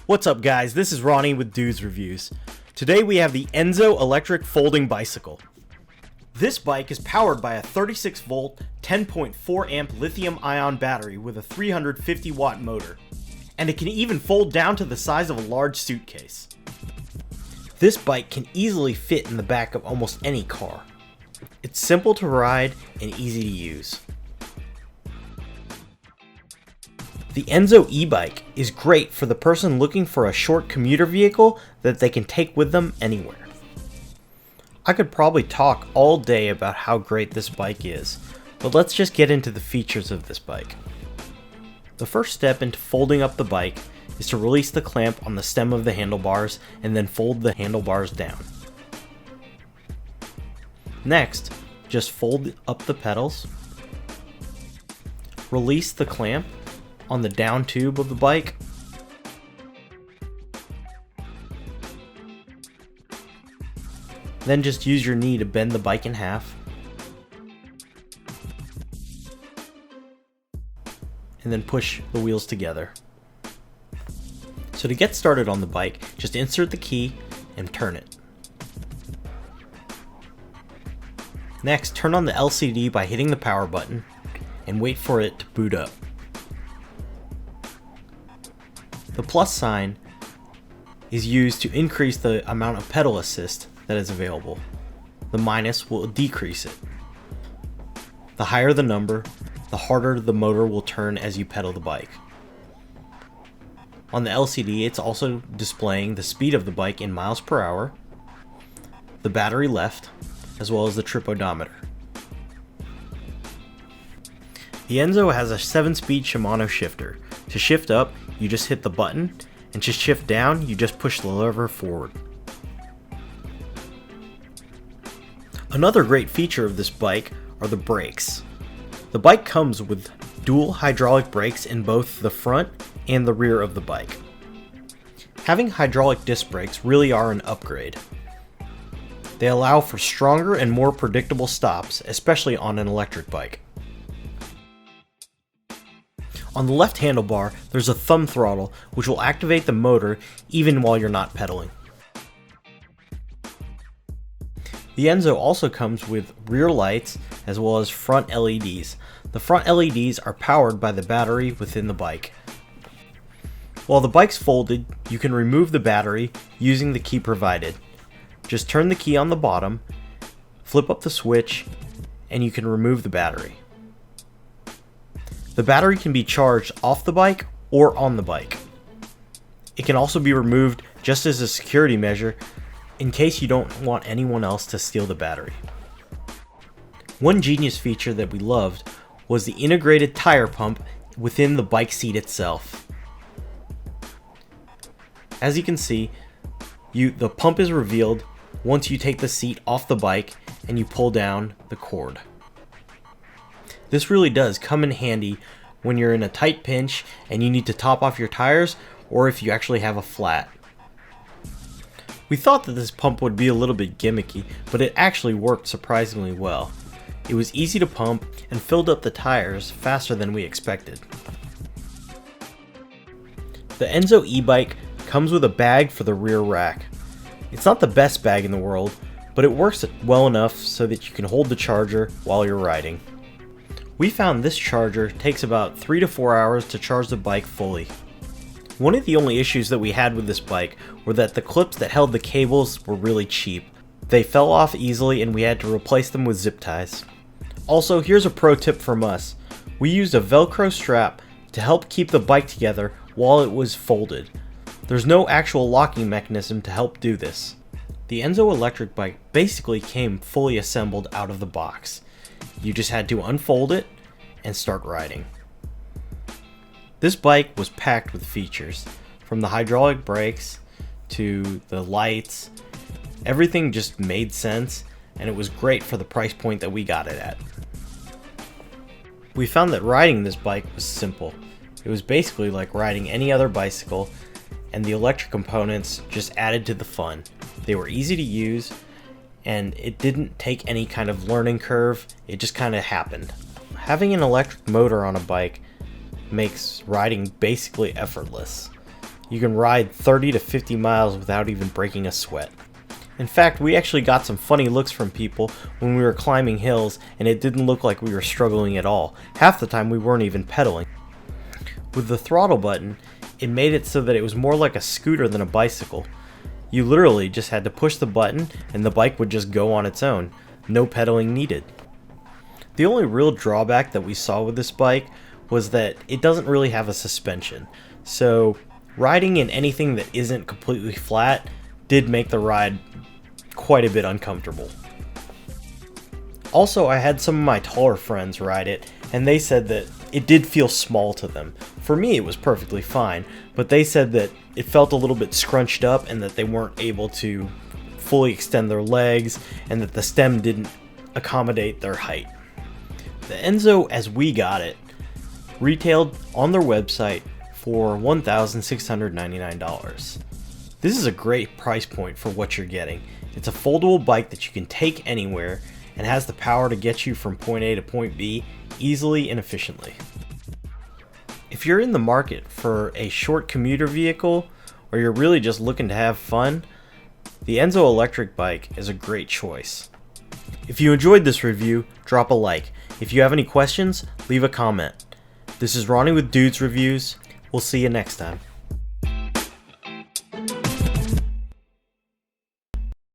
What's up guys, this is Ronnie with Dudes Reviews. Today we have the Enzo electric folding bicycle. This bike is powered by a 36 volt, 10.4 amp lithium ion battery with a 350 watt motor. And it can even fold down to the size of a large suitcase. This bike can easily fit in the back of almost any car. It's simple to ride and easy to use. The Enzo eBike is great for the person looking for a short commuter vehicle that they can take with them anywhere. I could probably talk all day about how great this bike is, but let's just get into the features of this bike. The first step into folding up the bike is to release the clamp on the stem of the handlebars and then fold the handlebars down. Next, just fold up the pedals, release the clamp on the down tube of the bike, then just use your knee to bend the bike in half, and then push the wheels together. So to get started on the bike, just insert the key and turn it. Next, turn on the LCD by hitting the power button and wait for it to boot up. The plus sign is used to increase the amount of pedal assist that is available. The minus will decrease it. The higher the number, the harder the motor will turn as you pedal the bike. On the LCD, it's also displaying the speed of the bike in miles per hour, the battery left, as well as the trip odometer. The Enzo has a 7-speed Shimano shifter. To shift up, you just hit the button, and to shift down, you just push the lever forward. Another great feature of this bike are the brakes. The bike comes with dual hydraulic brakes in both the front and the rear of the bike. Having hydraulic disc brakes really are an upgrade. They allow for stronger and more predictable stops, especially on an electric bike. On the left handlebar, there's a thumb throttle which will activate the motor even while you're not pedaling. The Enzo also comes with rear lights as well as front LEDs. The front LEDs are powered by the battery within the bike. While the bike's folded, you can remove the battery using the key provided. Just turn the key on the bottom, flip up the switch, and you can remove the battery. The battery can be charged off the bike or on the bike. It can also be removed just as a security measure in case you don't want anyone else to steal the battery. One genius feature that we loved was the integrated tire pump within the bike seat itself. As you can see, the pump is revealed once you take the seat off the bike and you pull down the cord. This really does come in handy when you're in a tight pinch and you need to top off your tires, or if you actually have a flat. We thought that this pump would be a little bit gimmicky, but it actually worked surprisingly well. It was easy to pump and filled up the tires faster than we expected. The Enzo eBike comes with a bag for the rear rack. It's not the best bag in the world, but it works well enough so that you can hold the charger while you're riding. We found this charger takes about 3 to 4 hours to charge the bike fully. One of the only issues that we had with this bike were that the clips that held the cables were really cheap. They fell off easily and we had to replace them with zip ties. Also, here's a pro tip from us. We used a Velcro strap to help keep the bike together while it was folded. There's no actual locking mechanism to help do this. The Enzo electric bike basically came fully assembled out of the box. You just had to unfold it and start riding. This bike was packed with features, from the hydraulic brakes to the lights. Everything just made sense, and it was great for the price point that we got it at. We found that riding this bike was simple. It was basically like riding any other bicycle, and the electric components just added to the fun. They were easy to use, and it didn't take any kind of learning curve, it just kind of happened. Having an electric motor on a bike makes riding basically effortless. You can ride 30 to 50 miles without even breaking a sweat. In fact, we actually got some funny looks from people when we were climbing hills, and it didn't look like we were struggling at all. Half the time we weren't even pedaling. With the throttle button, it made it so that it was more like a scooter than a bicycle. You literally just had to push the button and the bike would just go on its own. No pedaling needed. The only real drawback that we saw with this bike was that it doesn't really have a suspension. So riding in anything that isn't completely flat did make the ride quite a bit uncomfortable. Also, I had some of my taller friends ride it, and they said that it did feel small to them. For me, it was perfectly fine, but they said that it felt a little bit scrunched up and that they weren't able to fully extend their legs and that the stem didn't accommodate their height. The Enzo, as we got it, retailed on their website for $1,699. This is a great price point for what you're getting. It's a foldable bike that you can take anywhere and has the power to get you from point A to point B easily and efficiently. If you're in the market for a short commuter vehicle, or you're really just looking to have fun, the Enzo electric bike is a great choice. If you enjoyed this review, drop a like. If you have any questions, leave a comment. This is Ronnie with Dudes Reviews. We'll see you next time.